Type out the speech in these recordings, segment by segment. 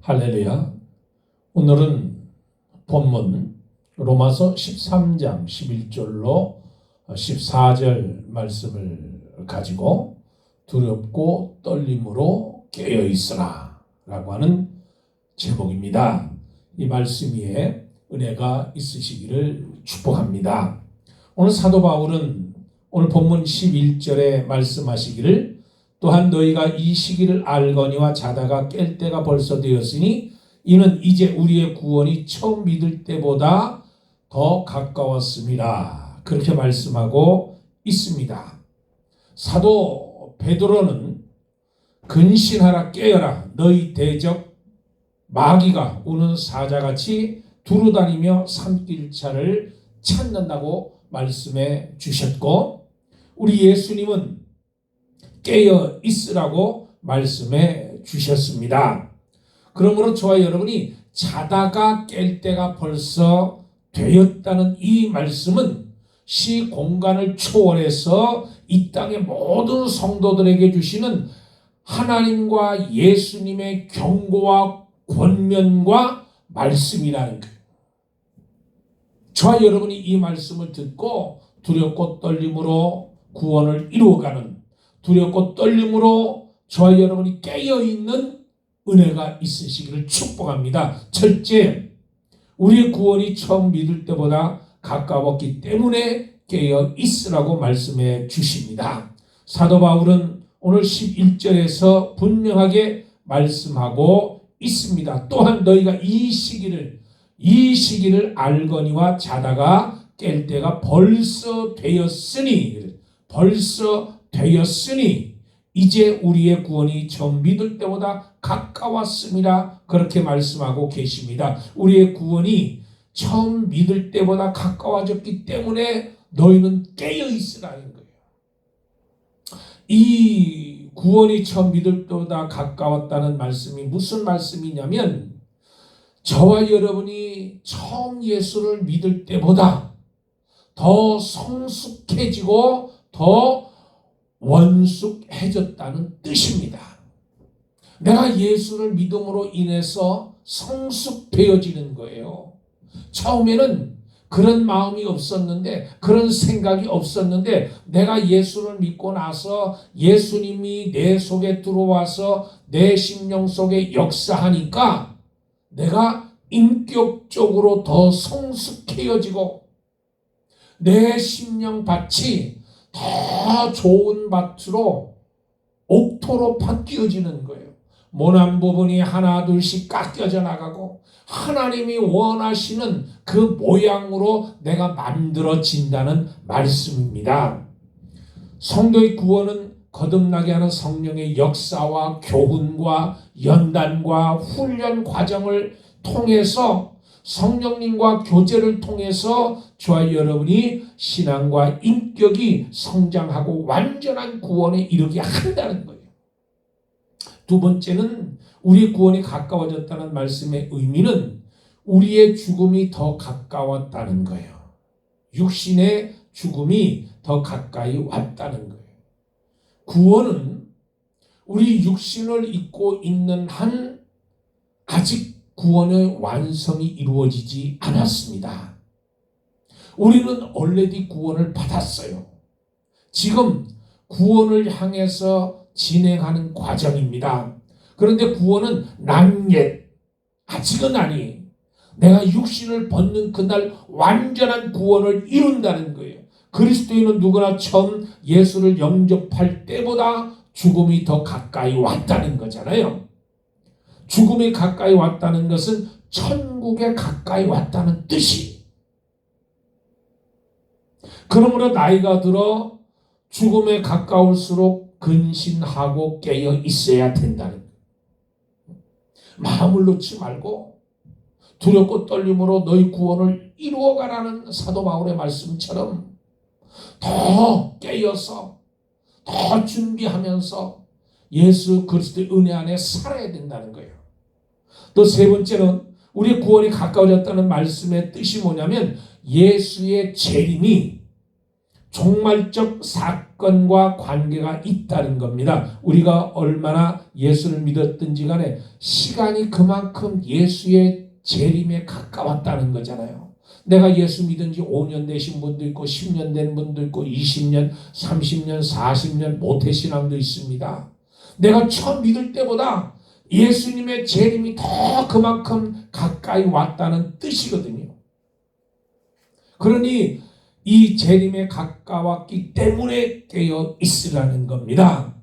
할렐루야. 오늘은 본문 로마서 13장 11절로 14절 말씀을 가지고 두렵고 떨림으로 깨어있으라 라고 하는 제목입니다. 이 말씀 위에 은혜가 있으시기를 축복합니다. 오늘 사도 바울은 오늘 본문 11절에 말씀하시기를 또한 너희가 이 시기를 알거니와 자다가 깰 때가 벌써 되었으니 이는 이제 우리의 구원이 처음 믿을 때보다 더 가까웠습니다. 그렇게 말씀하고 있습니다. 사도 베드로는 근신하라 깨어라 너희 대적 마귀가 우는 사자같이 두루다니며 산길차를 찾는다고 말씀해 주셨고 우리 예수님은 깨어 있으라고 말씀해 주셨습니다. 그러므로 저와 여러분이 자다가 깰 때가 벌써 되었다는 이 말씀은 시공간을 초월해서 이 땅의 모든 성도들에게 주시는 하나님과 예수님의 경고와 권면과 말씀이라는 거예요. 저와 여러분이 이 말씀을 듣고 두렵고 떨림으로 구원을 이루어가는 두렵고 떨림으로 저와 여러분이 깨어있는 은혜가 있으시기를 축복합니다. 첫째, 우리의 구원이 처음 믿을 때보다 가까웠기 때문에 깨어있으라고 말씀해 주십니다. 사도 바울은 오늘 11절에서 분명하게 말씀하고 있습니다. 또한 너희가 이 시기를 알거니와 자다가 깰 때가 벌써 되었으니 이제 우리의 구원이 처음 믿을 때보다 가까웠습니다. 그렇게 말씀하고 계십니다. 우리의 구원이 처음 믿을 때보다 가까워졌기 때문에 너희는 깨어있으라는 거예요. 이 구원이 처음 믿을 때보다 가까웠다는 말씀이 무슨 말씀이냐면 저와 여러분이 처음 예수를 믿을 때보다 더 성숙해지고 더 원숙해졌다는 뜻입니다. 내가 예수를 믿음으로 인해서 성숙되어지는 거예요. 처음에는 그런 마음이 없었는데 그런 생각이 없었는데 내가 예수를 믿고 나서 예수님이 내 속에 들어와서 내 심령 속에 역사하니까 내가 인격적으로 더 성숙해지고 내 심령 밭이 더 좋은 밭으로 옥토로 바뀌어지는 거예요. 모난 부분이 하나 둘씩 깎여져 나가고 하나님이 원하시는 그 모양으로 내가 만들어진다는 말씀입니다. 성도의 구원은 거듭나게 하는 성령의 역사와 교훈과 연단과 훈련 과정을 통해서 성령님과 교제를 통해서 저와 여러분이 신앙과 인격이 성장하고 완전한 구원에 이르게 한다는 거예요. 두 번째는 우리의 구원이 가까워졌다는 말씀의 의미는 우리의 죽음이 더 가까웠다는 거예요. 육신의 죽음이 더 가까이 왔다는 거예요. 구원은 우리 육신을 입고 있는 한 아직 구원의 완성이 이루어지지 않았습니다. 우리는 already 구원을 받았어요. 지금 구원을 향해서 진행하는 과정입니다. 그런데 구원은 not yet, 아직은 아니. 내가 육신을 벗는 그날 완전한 구원을 이룬다는 거예요. 그리스도인은 누구나 처음 예수를 영접할 때보다 죽음이 더 가까이 왔다는 거잖아요. 죽음이 가까이 왔다는 것은 천국에 가까이 왔다는 뜻이. 그러므로 나이가 들어 죽음에 가까울수록 근신하고 깨어 있어야 된다는 거예요. 마음을 놓지 말고 두렵고 떨림으로 너희 구원을 이루어가라는 사도 바울의 말씀처럼 더 깨어서 더 준비하면서 예수 그리스도의 은혜 안에 살아야 된다는 거예요. 또 세 번째는 우리의 구원이 가까워졌다는 말씀의 뜻이 뭐냐면 예수의 재림이 종말적 사건과 관계가 있다는 겁니다. 우리가 얼마나 예수를 믿었든지 간에 시간이 그만큼 예수의 재림에 가까웠다는 거잖아요. 내가 예수 믿은 지 5년 되신 분도 있고 10년 된 분도 있고 20년, 30년, 40년 모태신앙도 있습니다. 내가 처음 믿을 때보다 예수님의 재림이 더 그만큼 가까이 왔다는 뜻이거든요. 그러니 이 재림에 가까웠기 때문에 깨어 있으라는 겁니다.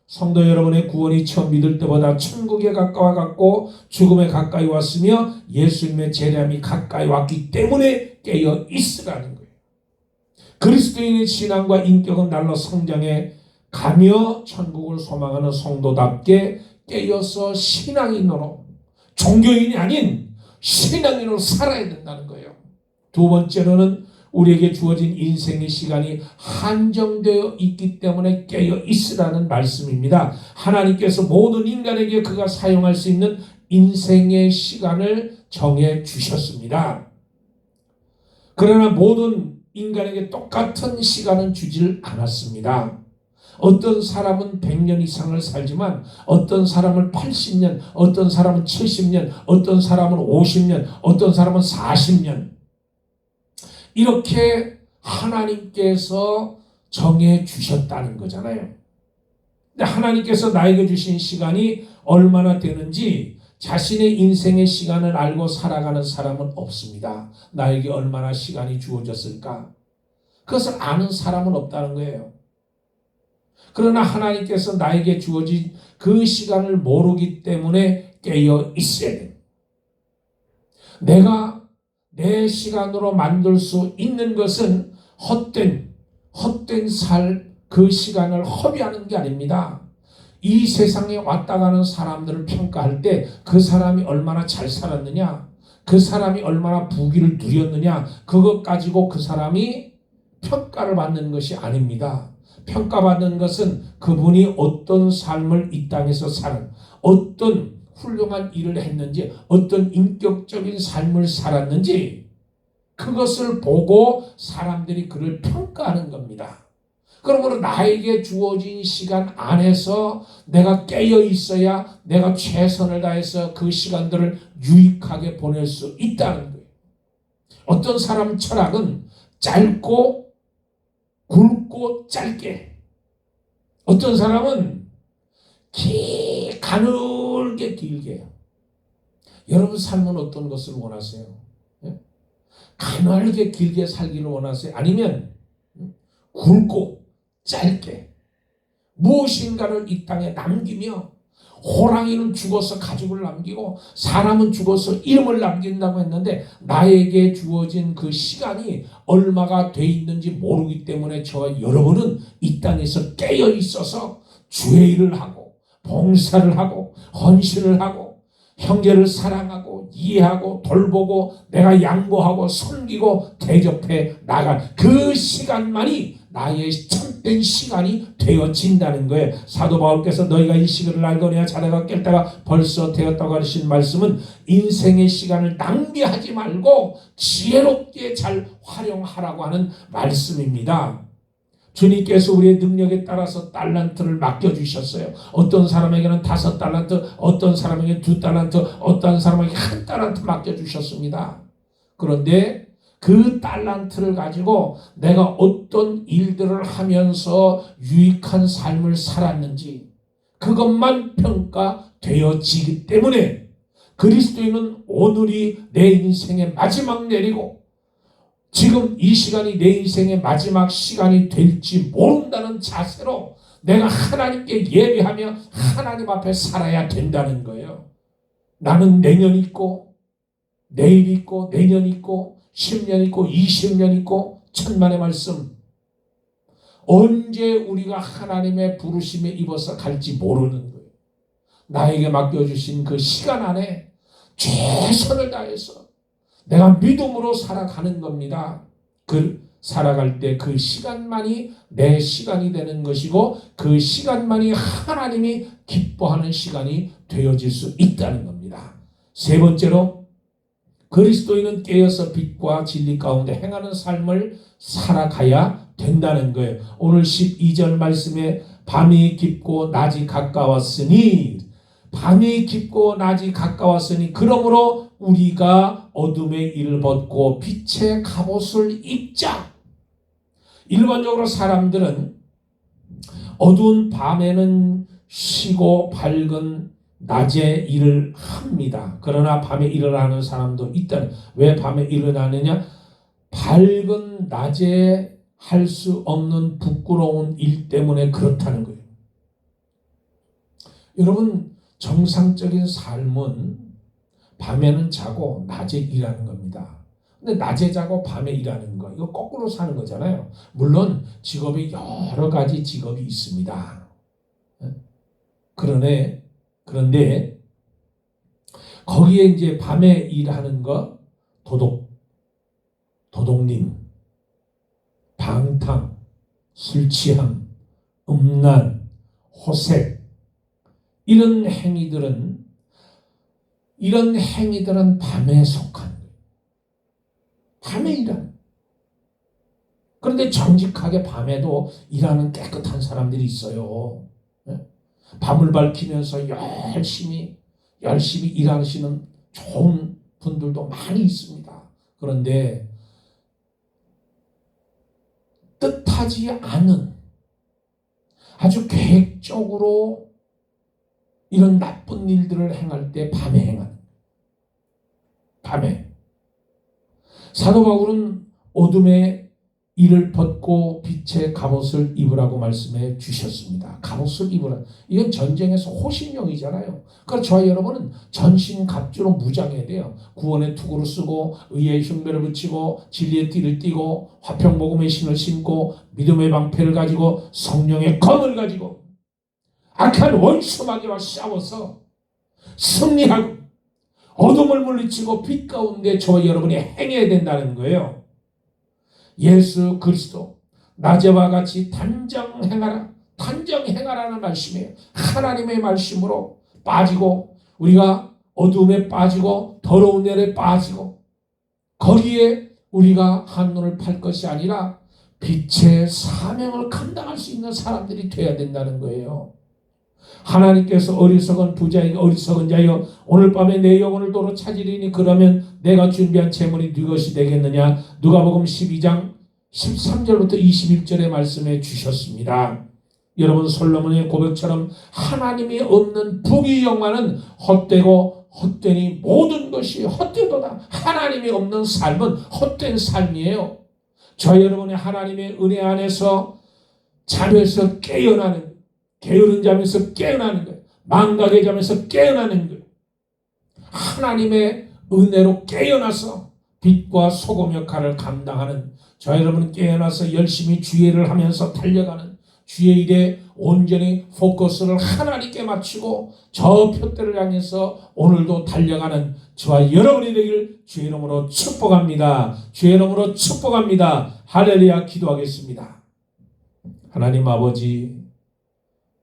성도 여러분의 구원이 처음 믿을 때보다 천국에 가까워갔고 죽음에 가까이 왔으며 예수님의 재림이 가까이 왔기 때문에 깨어 있으라는 거예요. 그리스도인의 신앙과 인격은 날로 성장해 가며 천국을 소망하는 성도답게 깨어서 신앙인으로, 종교인이 아닌 신앙인으로 살아야 된다는 거예요. 두 번째로는 우리에게 주어진 인생의 시간이 한정되어 있기 때문에 깨어 있으라는 말씀입니다. 하나님께서 모든 인간에게 그가 사용할 수 있는 인생의 시간을 정해 주셨습니다. 그러나 모든 인간에게 똑같은 시간은 주질 않았습니다. 어떤 사람은 100년 이상을 살지만 어떤 사람은 80년, 어떤 사람은 70년, 어떤 사람은 50년, 어떤 사람은 40년. 이렇게 하나님께서 정해 주셨다는 거잖아요. 근데 하나님께서 나에게 주신 시간이 얼마나 되는지 자신의 인생의 시간을 알고 살아가는 사람은 없습니다. 나에게 얼마나 시간이 주어졌을까? 그것을 아는 사람은 없다는 거예요. 그러나 하나님께서 나에게 주어진 그 시간을 모르기 때문에 깨어 있어야 돼요. 내가 내 시간으로 만들 수 있는 것은 헛된 그 시간을 허비하는 게 아닙니다. 이 세상에 왔다 가는 사람들을 평가할 때 그 사람이 얼마나 잘 살았느냐, 그 사람이 얼마나 부귀를 누렸느냐, 그것 가지고 그 사람이 평가를 받는 것이 아닙니다. 평가받는 것은 그분이 어떤 삶을 이 땅에서 사는, 어떤 훌륭한 일을 했는지, 어떤 인격적인 삶을 살았는지, 그것을 보고 사람들이 그를 평가하는 겁니다. 그러므로 나에게 주어진 시간 안에서 내가 깨어 있어야 내가 최선을 다해서 그 시간들을 유익하게 보낼 수 있다는 거예요. 어떤 사람 철학은 짧고 굵고 짧게, 어떤 사람은 가늘게 길게 해요. 여러분 삶은 어떤 것을 원하세요? 가늘게 길게 살기를 원하세요? 아니면 굵고 짧게 무엇인가를 이 땅에 남기며, 호랑이는 죽어서 가죽을 남기고 사람은 죽어서 이름을 남긴다고 했는데 나에게 주어진 그 시간이 얼마가 돼 있는지 모르기 때문에 저와 여러분은 이 땅에서 깨어 있어서 주의 일을 하고 봉사를 하고 헌신을 하고 형제를 사랑하고 이해하고 돌보고 내가 양보하고 섬기고 대접해 나갈 그 시간만이 나의 참된 시간이 되어진다는 거예요. 사도 바울께서 너희가 이 시간을 알거니와 자네가 깰 때가 벌써 되었다고 하신 말씀은 인생의 시간을 낭비하지 말고 지혜롭게 잘 활용하라고 하는 말씀입니다. 주님께서 우리의 능력에 따라서 달란트를 맡겨주셨어요. 어떤 사람에게는 5달란트, 어떤 사람에게 2달란트, 어떤 사람에게 1달란트 맡겨주셨습니다. 그런데 그 달란트를 가지고 내가 어떤 일들을 하면서 유익한 삶을 살았는지 그것만 평가되어지기 때문에 그리스도인은 오늘이 내 인생의 마지막 내리고 지금 이 시간이 내 인생의 마지막 시간이 될지 모른다는 자세로 내가 하나님께 예배하며 하나님 앞에 살아야 된다는 거예요. 나는 내년 있고 내일 있고 내년 있고 10년 있고 20년 있고 천만의 말씀, 언제 우리가 하나님의 부르심에 입어서 갈지 모르는 거예요. 나에게 맡겨주신 그 시간 안에 최선을 다해서 내가 믿음으로 살아가는 겁니다. 그 살아갈 때 그 시간만이 내 시간이 되는 것이고 그 시간만이 하나님이 기뻐하는 시간이 되어질 수 있다는 겁니다. 세 번째로 그리스도인은 깨어서 빛과 진리 가운데 행하는 삶을 살아가야 된다는 거예요. 오늘 12절 말씀에 밤이 깊고 낮이 가까웠으니, 밤이 깊고 낮이 가까웠으니 그러므로 우리가 어둠의 일을 벗고 빛의 갑옷을 입자. 일반적으로 사람들은 어두운 밤에는 쉬고 밝은 낮에 일을 합니다. 그러나 밤에 일을 하는 사람도 있다는. 왜 밤에 일을 하느냐? 밝은 낮에 할 수 없는 부끄러운 일 때문에 그렇다는 거예요. 여러분, 정상적인 삶은 밤에는 자고 낮에 일하는 겁니다. 근데 낮에 자고 밤에 일하는 거, 이거 거꾸로 사는 거잖아요. 물론 직업이 여러 가지 직업이 있습니다. 그런데 거기에 이제 밤에 일하는 거, 도둑님, 방탕, 술취함, 음란, 호색, 이런 행위들은 밤에 속한 거예요. 밤에 일하는. 그런데 정직하게 밤에도 일하는 깨끗한 사람들이 있어요. 밤을 밝히면서 열심히 일하시는 좋은 분들도 많이 있습니다. 그런데 뜻하지 않은, 아주 계획적으로 이런 나쁜 일들을 행할 때 밤에 행하는. 밤에. 사도 바울은 어둠의 이를 벗고 빛의 갑옷을 입으라고 말씀해 주셨습니다. 갑옷을 입으라. 이건 전쟁에서 호신용이잖아요. 그러니까 저와 여러분은 전신갑주로 무장해야 돼요. 구원의 투구를 쓰고 의의 흉배를 붙이고 진리의 띠를 띠고 화평복음의 신을 신고 믿음의 방패를 가지고 성령의 검을 가지고 악한 원수 마귀와 싸워서 승리하고 어둠을 물리치고 빛 가운데 저와 여러분이 행해야 된다는 거예요. 예수 그리스도 낮에와 같이 단정행하라는 말씀이에요. 하나님의 말씀으로 빠지고, 우리가 어두움에 빠지고 더러운 일에 빠지고, 거기에 우리가 한눈을 팔 것이 아니라 빛의 사명을 감당할 수 있는 사람들이 되어야 된다는 거예요. 하나님께서 어리석은 부자에게 어리석은 자여 오늘 밤에 내 영혼을 도로 찾으리니 그러면 내가 준비한 재물이 네 것이 되겠느냐. 누가복음 12장 13절부터 21절의 말씀해 주셨습니다. 여러분, 솔로몬의 고백처럼 하나님이 없는 부귀영화는 헛되고 헛되니 모든 것이 헛되도다. 하나님이 없는 삶은 헛된 삶이에요. 저 여러분의 하나님의 은혜 안에서 잠에서 깨어나는, 게으른 잠에서 깨어나는 거예요. 망각의 잠에서 깨어나는 거예요. 하나님의 은혜로 깨어나서 빛과 소금 역할을 감당하는 저 여러분, 깨어나서 열심히 주의를 하면서 달려가는, 주의 일에 온전히 포커스를 하나님께 맞추고 저 표대를 향해서 오늘도 달려가는 저와 여러분이 되길 주의 이름으로 축복합니다. 주의 이름으로 축복합니다. 할렐루야. 기도하겠습니다. 하나님 아버지,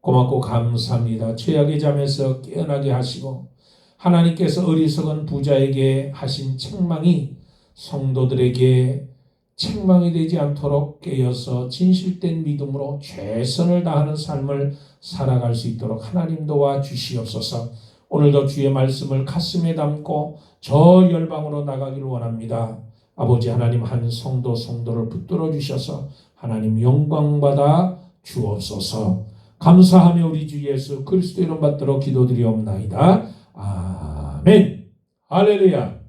고맙고 감사합니다. 죄악의 잠에서 깨어나게 하시고 하나님께서 어리석은 부자에게 하신 책망이 성도들에게 책망이 되지 않도록 깨어서 진실된 믿음으로 최선을 다하는 삶을 살아갈 수 있도록 하나님 도와주시옵소서. 오늘도 주의 말씀을 가슴에 담고 저 열방으로 나가기를 원합니다. 아버지 하나님, 한 성도를 붙들어 주셔서 하나님 영광 받아 주옵소서. 감사하며 우리 주 예수 그리스도 이름 받들어 기도드리옵나이다. 아멘. 할렐루야.